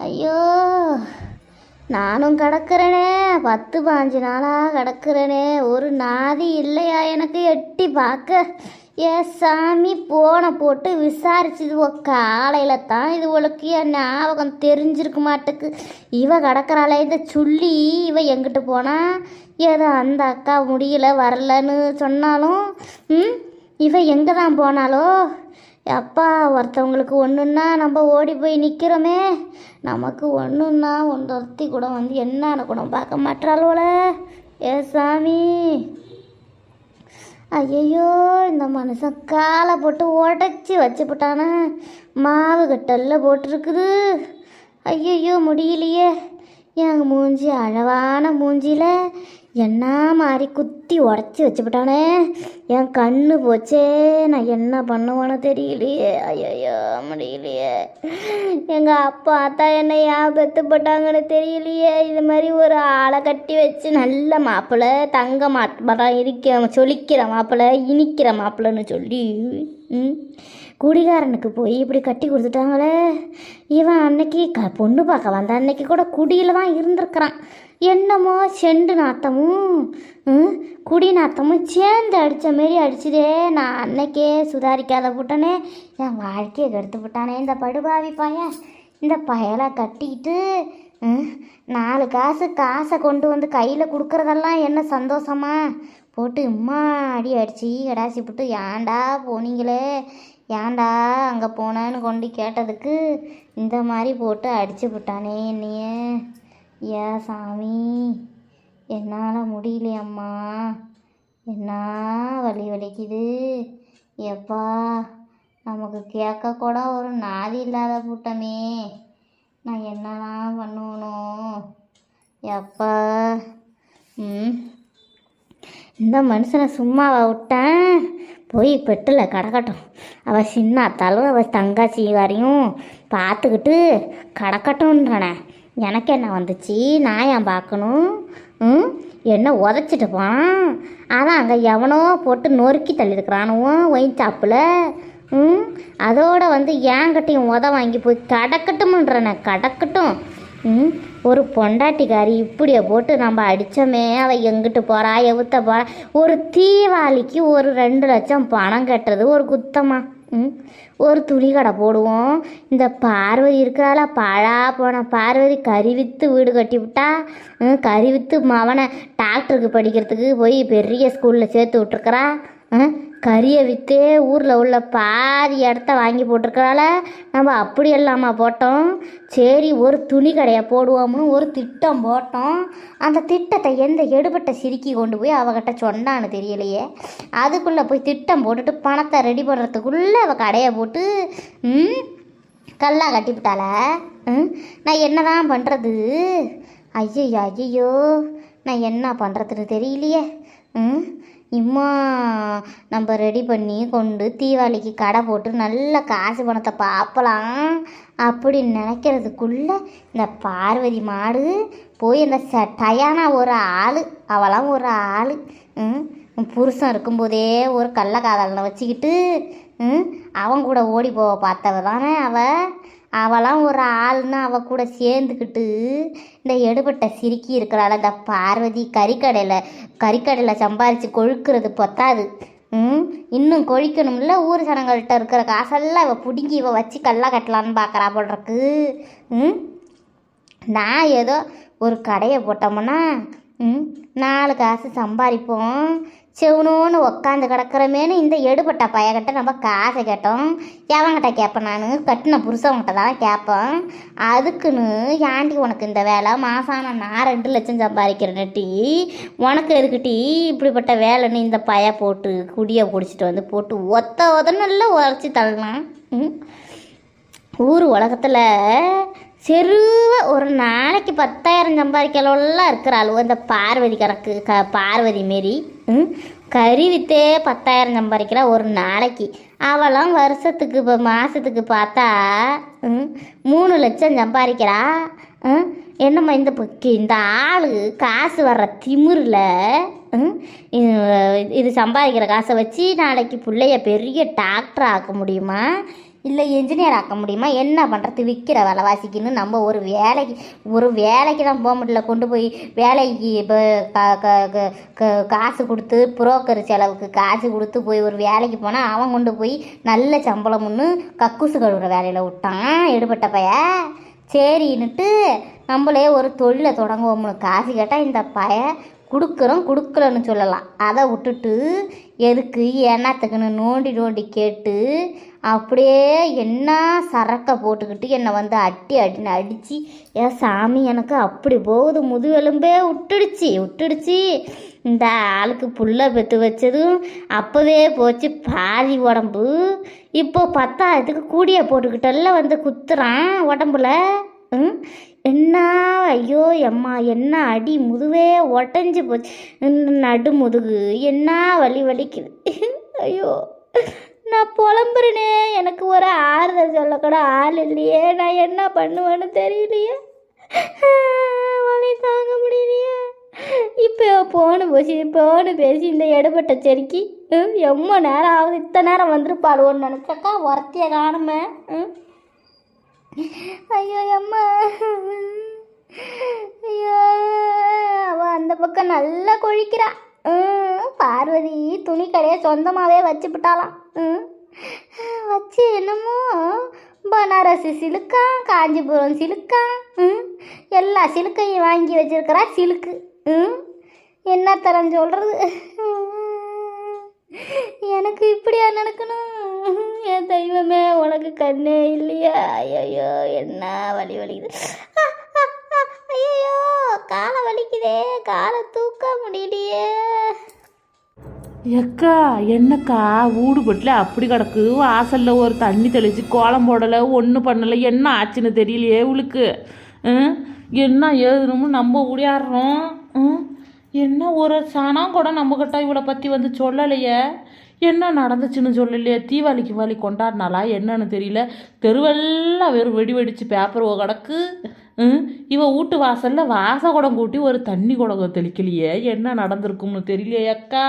ஐயோ, நானும் கிடக்கிறேனே, 10-15 நாளாக கிடக்கிறேனே, ஒரு நாதி இல்லையா எனக்கு எட்டி பார்க்க? ஏ சாமி, போனை போட்டு விசாரிச்சுதுவோ காலையில் தான் இதுவளுக்கு என் ஞாபகம் தெரிஞ்சிருக்க மாட்டுக்கு. இவ கிடக்கிறாளே இந்த சுள்ளி, இவ எங்கிட்டு போனா? ஏதோ அந்த அக்கா முடியல வரலன்னு சொன்னாலும் இவ எங்கே தான் போனாலோ? அப்பா, ஒருத்தவங்களுக்கு ஒன்றுன்னா நம்ம ஓடி போய் நிற்கிறோமே, நமக்கு ஒன்றுன்னா ஒருத்தி கூட வந்து என்னன்னு கூட பார்க்க மாட்டாளோல. ஏ சாமி, ஐயையோ, இந்த மனுஷன் காலை போட்டு உடச்சி வச்சுப்பட்டானே, மாவு கட்டல்ல போட்டிருக்குது. ஐயையோ, முடியலையே. என் மூஞ்சி அழகான மூஞ்சியில் என்ன மாதிரி குத்தி உடச்சி வச்சுப்பட்டானே, என் கண்ணு போச்சே, நான் என்ன பண்ணுவேன்னு தெரியலையே. ஐயோ, முடியலையே. எங்கள் அப்பா அத்தா என்னை ஏன் பெற்றுப்பட்டாங்கன்னு தெரியலையே. இது மாதிரி ஒரு ஆளை கட்டி வச்சு நல்ல மாப்பிள்ளை, தங்க மாப்பிள்ளை, சொலிக்கிற மாப்பிள்ளை, இனிக்கிற மாப்பிள்ளைன்னு சொல்லி குடிகாரனுக்கு போய் இப்படி கட்டி கொடுத்துட்டாங்களே. இவன் அன்னைக்கு பொண்ணு பார்க்க வந்த அன்னைக்கு கூட குடியில் தான் இருந்திருக்கிறான். என்னமோ செண்டு நாத்தமும் குடி நாத்தமும் சேர்ந்து அடித்த மாரி அடிச்சுதே. நான் அன்னைக்கே சுதாரிக்காத போட்டனே, என் வாழ்க்கையை கெடுத்து போட்டானே இந்த படுபாவி பையன். இந்த பயலை கட்டிக்கிட்டு 4 காசை கொண்டு வந்து கையில் கொடுக்குறதெல்லாம் என்ன சந்தோஷமா போட்டு அடி அடித்து கடாசி போட்டு, ஏன்டா போனீங்களே, ஏன்டா அங்கே போனேன்னு கொண்டு கேட்டதுக்கு இந்த மாதிரி போட்டு அடிச்சு விட்டானே என்னையே. ஏ சாமி, என்னால் முடியலையம்மா, என்ன வலி வலிக்குது. எப்பா, நமக்கு கேட்க கூட ஒரு நாதி இல்லாத கூட்டமே, நான் என்னலாம் பண்ணுவனும். எப்பா, இந்த மனுஷனை சும்மாவா விட்டேன்? போய் பெட்டில் கிடக்கட்டும். அவள் சின்ன அத்தாலும் அவள் தங்காச்சி வரையும் பார்த்துக்கிட்டு கிடக்கட்டும்ன்றனே. எனக்கு என்ன வந்துச்சு? நான் ஏன் பார்க்கணும்? என்ன உதச்சிட்டு போனான், அதான் அங்கே எவனோ போட்டு நொறுக்கி தள்ளியிருக்கிறானுவோம் ஒயின் சாப்பில். அதோடு வந்து ஏங்கிட்டையும் வாங்கி போய் கிடக்கட்டும்ன்றனே, கிடக்கட்டும். ஒரு பொண்டாட்டிக்காரி இப்படியை போட்டு நம்ம அடித்தோமே, அவள் எங்கிட்டு போகிறா, எவுத்த போகிறா? ஒரு தீபாவளிக்கு ஒரு 2 லட்சம் பணம் கட்டுறது ஒரு குத்தமா? ஒரு துணி கடை போடுவோம். இந்த பார்வதி இருக்கிறாளா, பாழா போன பார்வதி, கறி விற்று வீடு கட்டி விட்டா. கறி விற்று மவனை டாக்டருக்கு படிக்கிறதுக்கு போய் பெரிய ஸ்கூலில் சேர்த்து விட்ருக்குறா. கறியை விற்றே ஊரில் உள்ள பாதி இடத்த வாங்கி போட்டிருக்கிறாள. நம்ம அப்படி எல்லாமா போட்டோம்? சரி, ஒரு துணி கடையை போடுவோம்னு ஒரு திட்டம் போட்டோம். அந்த திட்டத்தை எந்த எடுபட்ட சிரிக்கி கொண்டு போய் அவகிட்ட சொன்னான்னு தெரியலையே. அதுக்குள்ளே போய் திட்டம் போட்டுட்டு பணத்தை ரெடி பண்ணுறதுக்குள்ளே அவள் கடையை போட்டு கல்லா கட்டிவிட்டாள. நான் என்ன தான் பண்ணுறது? ஐயோ, நான் என்ன பண்ணுறதுன்னு தெரியலையே. இம்மா, நம்ம ரெடி பண்ணி கொண்டு தீபாவளிக்கு கடை போட்டு நல்ல காசு பணத்தை பார்ப்பலாம் அப்படின்னு நினைக்கிறதுக்குள்ளே இந்த பார்வதி மாடு போய் அந்த டயானா ஒரு ஆள், அவளாம் ஒரு ஆள், புருஷன் இருக்கும்போதே ஒரு கள்ளக்காதலனை வச்சுக்கிட்டு அவன் கூட ஓடி போக பார்த்தவ தானே அவளாம் ஒரு ஆள்னா அவள் கூட சேர்ந்துக்கிட்டு இந்த எடுபட்ட சிரிக்கி இருக்கிறாள் இந்த பார்வதி. கறிக்கடையில் சம்பாரித்து கொழுக்கிறது பத்தாது, இன்னும் கொழிக்கணும்ல. ஊர் ஜனங்கள்கிட்ட இருக்கிற காசெல்லாம் இவள் பிடுங்கி இவள் வச்சு கல்லா கட்டலான்னு பார்க்குறா போடுறக்கு. நான் ஏதோ ஒரு கடையை போட்டோம்னா 4 காசு சம்பாதிப்போம், செவனோன்னு உக்காந்து கிடக்கிறமேனு இந்த எடுபட்ட பையன்கிட்ட நம்ம காசை கேட்டோம். எவங்கிட்ட கேட்பேன்? நான் கட்டின புருஷவங்கிட்ட தான் கேட்பேன். அதுக்குன்னு ஏன்டி உனக்கு இந்த வேலை, மாதம் நான் 2 லட்சம் சம்பாதிக்கிறேன்னுட்டி, உனக்கு எதுக்குட்டி இப்படிப்பட்ட வேலைன்னு இந்த பைய போட்டு குடியை குடிச்சிட்டு வந்து போட்டு ஒத்தன்னு உழைச்சி தள்ளலாம். ஊர் உலகத்தில் செருவ ஒரு நாளைக்கு 10,000 சம்பாதிக்கலாம் இருக்கிறாள் இந்த பார்வதி. பார்வதி மாரி கறி விற்றே 10,000 சம்பாதிக்கிறா ஒரு நாளைக்கு. அவளாம் வருஷத்துக்கு இப்போ மாதத்துக்கு பார்த்தா 3 லட்சம் சம்பாதிக்கிறா. என்னம்மா இந்த ஆள் காசு வர்ற திமிரில் இது சம்பாதிக்கிற காசை வச்சு நாளைக்கு பிள்ளைய பெரிய டாக்டர் ஆக்க முடியுமா? இல்லை என்ஜினியர் ஆக்க முடியுமா? என்ன பண்ணுறது, விற்கிற விலைவாசிக்குன்னு நம்ம ஒரு வேலைக்கு தான் போக முடியல. கொண்டு போய் வேலைக்கு இப்போ காசு கொடுத்து புரோக்கர் செலவுக்கு காசு கொடுத்து போய் ஒரு வேலைக்கு போனால் அவன் கொண்டு போய் நல்ல சம்பளம்னு கக்கூசு கழுவுற வேலையில் விட்டான் எடுபட்ட பைய. சரின்னுட்டு நம்மளே ஒரு தொழிலை தொடங்குவோம்னு காசு கேட்டால் இந்த பைய கொடுக்கலன்னு சொல்லலாம். அதை விட்டுட்டு எதுக்கு என்னத்துக்குன்னு நோண்டி நோண்டி கேட்டு அப்படியே என்ன சரக்கை போட்டுக்கிட்டு என்னை வந்து அடின்னு அடித்து, ஏன் சாமி எனக்கு அப்படி போகுது, முதுகெலும்பே விட்டுடுச்சு. இந்த ஆளுக்கு புல்லை பெற்று வச்சதும் அப்போவே போச்சு பாதி உடம்பு. இப்போ 10ஆயிரத்துக்கு கூடிய போட்டுக்கிட்டெல்லாம் வந்து குத்துறான் உடம்புல. என்ன ஐயோ எம்மா என்ன அடி, முதுவே உடஞ்சி போச்சு, நடு முதுகு என்ன வலிக்குது. ஐயோ நான் புலம்புறேனே, எனக்கு ஒரு ஆறுதல் சொல்லக்கூட ஆள் இல்லையே, நான் என்ன பண்ணுவேன்னு தெரியலையே, வலி தாங்க முடியலையே. இப்போ போன்னு பேசி இந்த எடுபட்ட செருக்கி எம்ம நேரம் ஆகுது, இத்தனை நேரம் வந்துருப்பாடுவோன்னு நினச்சாக்கா ஒரத்திய காணுமே. ஐயோ அம்மா, ஐயோ அவள் அந்த பக்கம் நல்லா கொழிக்கிறா. பார்வதி துணி கடையை சொந்தமாகவே வச்சுவிட்டாலாம். வச்சு என்னமோ பனாரசி சிலுக்கான், காஞ்சிபுரம் சிலுக்கான், எல்லா சிலுக்கையும் வாங்கி வச்சிருக்கிறா. சிலுக்கு என்ன தரம் சொல்கிறது, எனக்கு இப்படியா நடக்கணும்? என் தெய்வமே உனக்கு கண்ணே இல்லையா? ஐயோ என்ன வலிக்குது, ஐயோ காலை வலிக்குதே, காலை தூக்க முடியலையே. எக்கா என்னக்கா ஊடுபட்டில் அப்படி கிடக்கு, வாசலில் ஒரு தண்ணி தெளிச்சு கோலம் போடலை, ஒன்றும் பண்ணலை, என்ன ஆச்சுன்னு தெரியலையே இவளுக்கு. என்ன ஏதுனுமோ நம்ம ஓடியாடுறோம். என்ன ஒரு சனம் கூட நம்மக்கிட்ட இவளை பற்றி வந்து சொல்லலையே, என்ன நடந்துச்சுன்னு சொல்லலையே. தீபாவளி கொண்டாடினாலா என்னன்னு தெரியல, தெருவெல்லாம் வெறும் வெடிச்சு பேப்பர் கிடக்கு. இவன் வீட்டு வாசலில் வாசகுடம் கூட்டி ஒரு தண்ணி குடம் தெளிக்கலையே, என்ன நடந்திருக்கும்னு தெரியலையே அக்கா.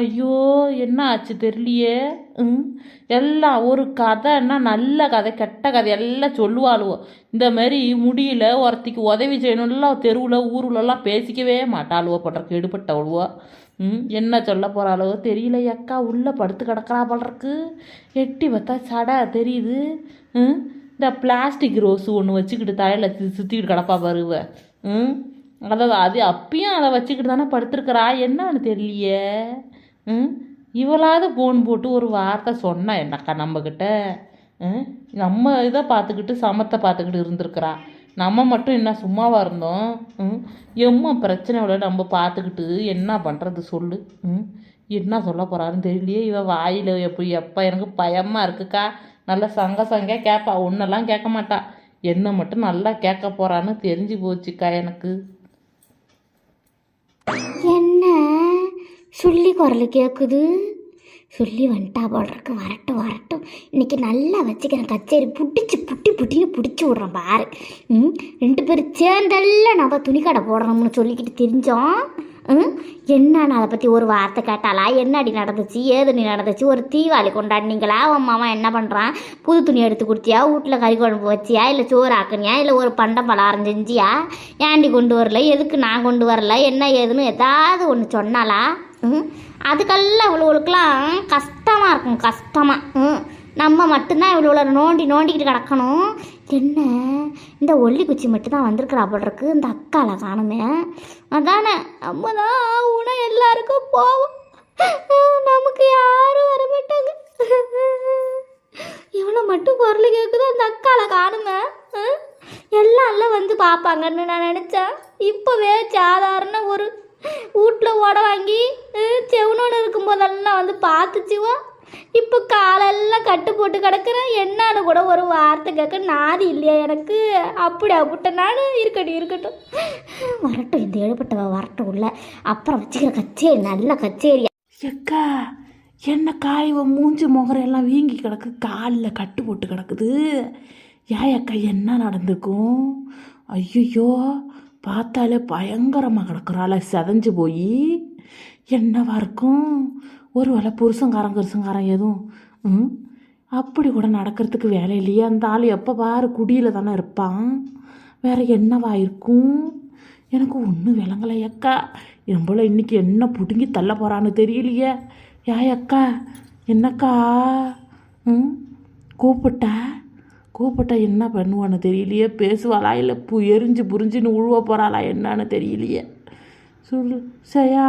ஐயோ என்ன ஆச்சு தெரியலையே. எல்லாம் ஒரு கதைன்னா நல்ல கதை கெட்ட கதை எல்லாம் சொல்லுவாளுவோ. இந்த மாதிரி முடியல ஒருத்திக்கு உதவி செய்யணும்லாம் தெருவில் ஊருலெல்லாம் பேசிக்கவே மாட்டாளுவோ, பட்டருக்கு எடுபட்டவளுவோ. என்ன சொல்ல போகிறாளோ தெரியல அக்கா. உள்ளே படுத்து கிடக்கிறா படுறக்கு, எட்டி பார்த்தா சடை தெரியுது. இந்த பிளாஸ்டிக் ரோஸு ஒன்று வச்சுக்கிட்டு தலையில் சுற்றிக்கிட்டு கிடப்பா பருவ. அதாவது அது அப்பயும் அதை வச்சுக்கிட்டு தானே படுத்துருக்குறா, என்னன்னு தெரியலையே. இவளாவது ஃபோன் போட்டு ஒரு வார்த்தை சொன்னா என்னக்கா நம்மக்கிட்ட. நம்ம இதை பார்த்துக்கிட்டு சமத்தை பார்த்துக்கிட்டு இருந்திருக்கிறா, நம்ம மட்டும் என்ன சும்மாவாக இருந்தோம். எம்மா பிரச்சனையோட நம்ம பார்த்துக்கிட்டு என்ன பண்ணுறது சொல்லு. என்ன சொல்ல போகிறாருன்னு தெரியலையே. இவன் வாயில் எப்போ எனக்கு பயமாக இருக்குக்கா. நல்லா சங்க கேட்பா, ஒன்றெல்லாம் கேட்க மாட்டா, என்ன மட்டும் நல்லா கேட்க போகிறான்னு தெரிஞ்சு போச்சுக்கா எனக்கு. என்ன சொல்லி குரல் கேட்குது, சொல்லி வந்துட்டா போடுறக்கு. வரட்டும் இன்னைக்கு நல்லா வச்சுக்கிறேன் கச்சேரி, புட்டின்னு பிடிச்சி விட்றேன் பாரு. 2 பேரும் சேர்ந்தெல்லாம் நம்ம துணிக்கடை போடணும்னு சொல்லிக்கிட்டு தெரிஞ்சோம். என்னன்னு அதை பற்றி ஒரு வார்த்தை கேட்டாலா? என்னடி நடந்துச்சு, ஏதுன்னு நடந்துச்சு? ஒரு தீபாவளி கொண்டாடினீங்களா? உன் மாமா என்ன பண்ணுறான்? புது துணி எடுத்து கொடுத்தியா? வீட்டில் கறி குழம்பு வச்சியா? இல்லை சோறு ஆக்குனியா? இல்லை ஒரு பண்டம் பலகாரம் செஞ்சியா? ஏண்டி கொண்டு வரல? எதுக்கு நான் கொண்டு வரல? என்ன ஏதுன்னு ஏதாவது ஒன்று சொன்னாலா? அதுக்கெல்லாம் இவ்வளோவுக்கெல்லாம் கஷ்டமாக இருக்கும், கஷ்டமாக. நம்ம மட்டும்தான் இவ்வளோ நோண்டிக்கிட்டு கிடக்கணும். என்ன இந்த ஒல்லி குச்சி மட்டும்தான் வந்திருக்கிறா போல் இருக்கு, இந்த அக்கால காணுமே. அதானே நம்ம தான் உணவு எல்லாருக்கும் போவோம், நமக்கு யாரும் வர மாட்டாங்க. இவ்வளோ மட்டும் குரல் கேட்குதோ அந்த அக்கால காணுமே. எல்லாம் வந்து பார்ப்பாங்கன்னு நான் நினச்சேன். இப்போவே சாதாரண ஒரு வீட்டில் ஓட வாங்கி செவனோன்னு இருக்கும்போதெல்லாம் வந்து பார்த்துச்சுவோ. இப்போ காலெல்லாம் கட்டு போட்டு கிடக்குறேன், என்னன்னு கூட ஒரு வார்த்தை கேட்க நாதி இல்லையா எனக்கு? அப்படிட்ட நான் இருக்கட்டும் வரட்டும், இந்த எழுப்பட்டவ வரட்டும் உள்ள, அப்புறம் வச்சுக்கிற கச்சேரி, நல்ல கச்சேரியா. எக்கா என்னக்கா இவன் மூஞ்சி முகரெல்லாம் வீங்கி கிடக்கு, காலில் கட்டு போட்டு கிடக்குது. ஏக்கா என்ன நடந்திருக்கும்? ஐயோ பார்த்தாலே பயங்கரமாக கிடக்குறாள், செதஞ்சு போய். என்னவா இருக்கும்? ஒரு வேளை புருஷங்காரன் எதுவும் அப்படி கூட நடக்கிறதுக்கு வேலை இல்லையே. அந்த ஆள் எப்போ பாரு குடியில் தானே இருப்பான். வேற என்னவா இருக்கும்? எனக்கு ஒன்றும் விளங்கலை அக்கா. என் போல இன்னைக்கு என்ன பிடுங்கி தள்ள போகிறான்னு தெரியலையே. அக்கா என்னக்கா? கூப்பிட்டா என்ன பண்ணுவான்னு தெரியலையே. பேசுவாளா இல்லை எரிஞ்சு புரிஞ்சுன்னு உழுவ போகிறாளா என்னன்னு தெரியலையே. சொல்லு சயா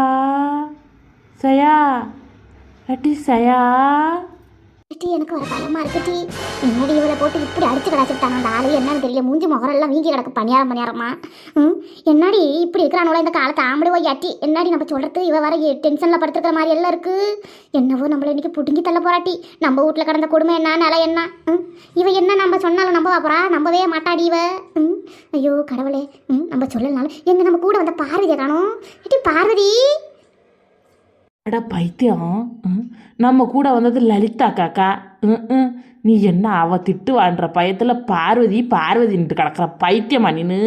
அட்டி சயா. டி எனக்கு ஒரு பயமா இருக்குடி. என்னடி இவளை போட்டு இப்படி அடிச்சு கிடச்சிட்டாங்க அந்த ஆளு. என்னன்னு தெரியல, மூஞ்சி முகரெல்லாம் வீங்கி கிடக்கு பணியாரமா. என்னடி இப்படி இருக்கிறானோல இந்த காலத்தை ஆம்படுவோ யாட்டி. என்னடி நம்ம சொல்றது, இவ வர டென்ஷன்ல படுத்துக்கிற மாதிரி எல்லாம் இருக்கு. என்னவோ நம்மள இன்னைக்கு புடுங்கி தள்ள போறாட்டி. நம்ம வீட்டுல கிடந்த கொடுமை என்ன நிலை என்ன. இவ என்ன நம்ம சொன்னாலும் நம்ப போறா? நம்பவே மாட்டாடி இவ. ஐயோ கடவுளே, நம்ம சொல்லலனாலும் எங்க நம்ம கூட வந்த பார்வதியை காணோம். ஏட்டி பார்வதி. அடா பைத்தியம், நம்ம கூட வந்தது லலிதா காக்கா. நீ என்ன அவ திட்டுவான்ற பயத்தில் பார்வதின்ட்டு கிடக்கிற பைத்தியமா நீனு?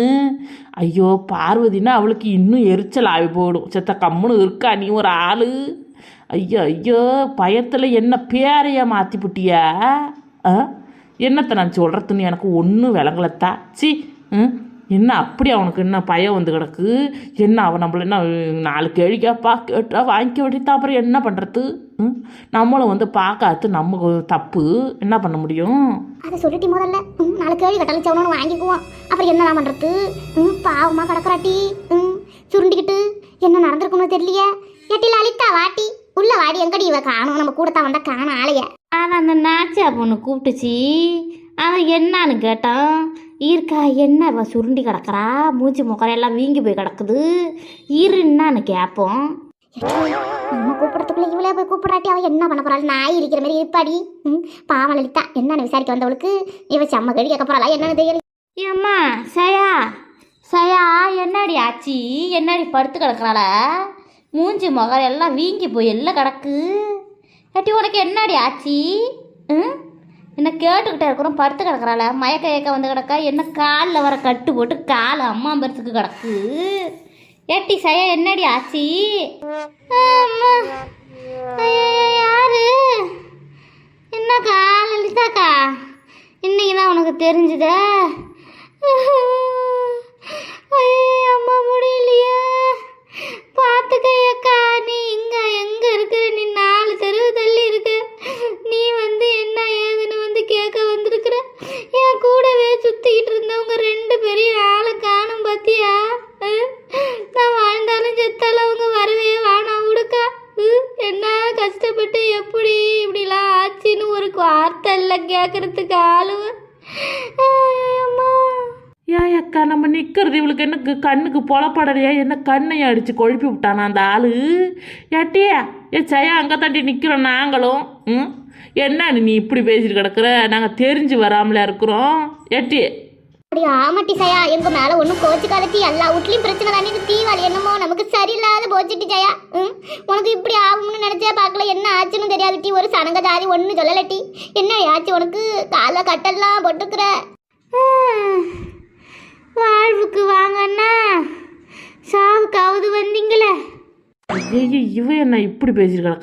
ஐயோ பார்வதினா அவளுக்கு இன்னும் எரிச்சல் ஆகி போடும். செத்த கம்முன்னு இருக்கா நீ ஒரு ஆளு. ஐயோ பயத்தில் என்ன பேரையா மாற்றி புட்டியா? என்னத்தை நான் சொல்கிறதுன்னு எனக்கு ஒன்றும் விளங்கலத்தா. சி என்ன அப்படி அவனுக்கு என்ன பயம் வந்து கிடக்கு? என்ன அவன் நம்மள என்ன 4 கேள்வி கேட்டா வாங்கிக்க வேண்டியது. அப்புறம் என்ன பண்ணுறது? நம்மளும் வந்து பார்க்காது நமக்கு தப்பு. என்ன பண்ண முடியும்? அதை சொல்லிட்டு முதல்ல 4 கேள்வி கட்டாலும் செவனு வாங்கிக்குவோம். அப்புறம் என்ன பண்ணுறது? பாவமா கிடக்குறாட்டி சுருண்டிக்கிட்டு என்ன நடந்திருக்குன்னு தெரியலையே. எட்டி லலிதா வாட்டி உள்ள வாடி. எங்கடி இவ காணும்? நம்ம கூட தான் வந்தா காணும் ஆளைய. ஆனால் அந்த நாச்சியா பொண்ணு கூப்பிட்டுச்சு. அவன் என்னான்னு கேட்டான். ஈர்க்கா என்ன அவ சுருண்டி கிடக்குறா, மூச்சு முக்கரையெல்லாம் வீங்கி போய் கிடக்குது, இருன்னான்னு கேட்போம். நம்ம கூப்பிடறதுக்குள்ள இவளே போய் கூப்பிடாட்டி அவ என்ன பண்ண போறாள்? நாய் இருக்கிற மாதிரி இருப்பாடி. பாவம் லலிதா. என்னன்னு விசாரிக்க வந்தவளுக்கு இவ செம்ம கேள்வி கேட்க போறாளா என்னன்னு தெரியல. ஏம்மா சயா என்னடி ஆச்சி? என்னடி படுத்து கிடக்குறாள? மூஞ்சி முகரெல்லாம் வீங்கி போய் எல்லாம் கிடக்கு. ஏட்டி உனக்கு என்னடி ஆச்சி? என்ன கேட்டுக்கிட்டே இருக்கிறோம். படுத்து கிடக்குறாள, மயக்க ஏக்க வந்து கிடக்கா. என்ன காலில் வர கட்டு போட்டு கால் அம்மாம்பரத்துக்கு கிடக்கு. ஏட்டி சயா என்னடி ஆச்சி? யாரு? என்னக்கா லலிதாக்கா, இன்னைக்கு தான் உனக்கு தெரிஞ்சுதா? அம்மா முடியலையே. பார்த்துக்கையக்கா, நீ எங்க இருக்கிற? நீ 4 தெருவு தள்ளி இருக்க. நீ வந்து என்ன ஏதுன்னு வந்து கேட்க வந்திருக்கிற. என் கூடவே சுத்திக்கிட்டு இருந்தவங்க 2 பேரையும் ஆளை காணும் பார்த்தியா? நான் வாழ்ந்தாலும் செத்தாலும் அவங்க வரவே வேணாம் விடுக்கா. என்ன கஷ்டப்பட்டு எப்படி இப்படிலாம் ஆச்சுன்னு ஒரு வார்த்தை இல்லை கேட்கறதுக்கு ஆளுவ. அம்மா அக்கா நம்ம நிற்கிறது இவளுக்கு என்ன கண்ணுக்கு பொலப்படலையா? என்ன கண்ணையை அடித்து கொழுப்பி விட்டானா அந்த ஆளு? ஏட்டியா சயா அங்கே தாண்டி நிற்கிறோம் நாங்களும். என்ன நீ இப்படி பேசிட்டு கிடக்குற? நாங்கள் தெரிஞ்சு வராமல இருக்கிறோம். ஏட்டி அப்படி ஆமாட்டி சயா, எங்க மேல ஒன்றும் கோச்சுக்காதட்டி. எல்லா வீட்லையும் பிரச்சனை தானே. தீவாளி என்னமோ நமக்கு சரியில்லாத போச்சுட்டி ஜயா. உனக்கு இப்படி ஆகும்னு நினைச்சே பார்க்கல. என்ன ஆச்சுன்னு தெரியாதுட்டி. ஒரு சனங்க ஜாதி ஒன்று சொல்லலட்டி. என்ன ஆச்சு உனக்கு? காலை கட்டெல்லாம் போட்டுக்கிற. வாழ்வுக்கு வாங்கன்னா சாவுக்காவது வந்தீங்களே. இவ என்ன இப்படி பேசிட்டு கிடக்க?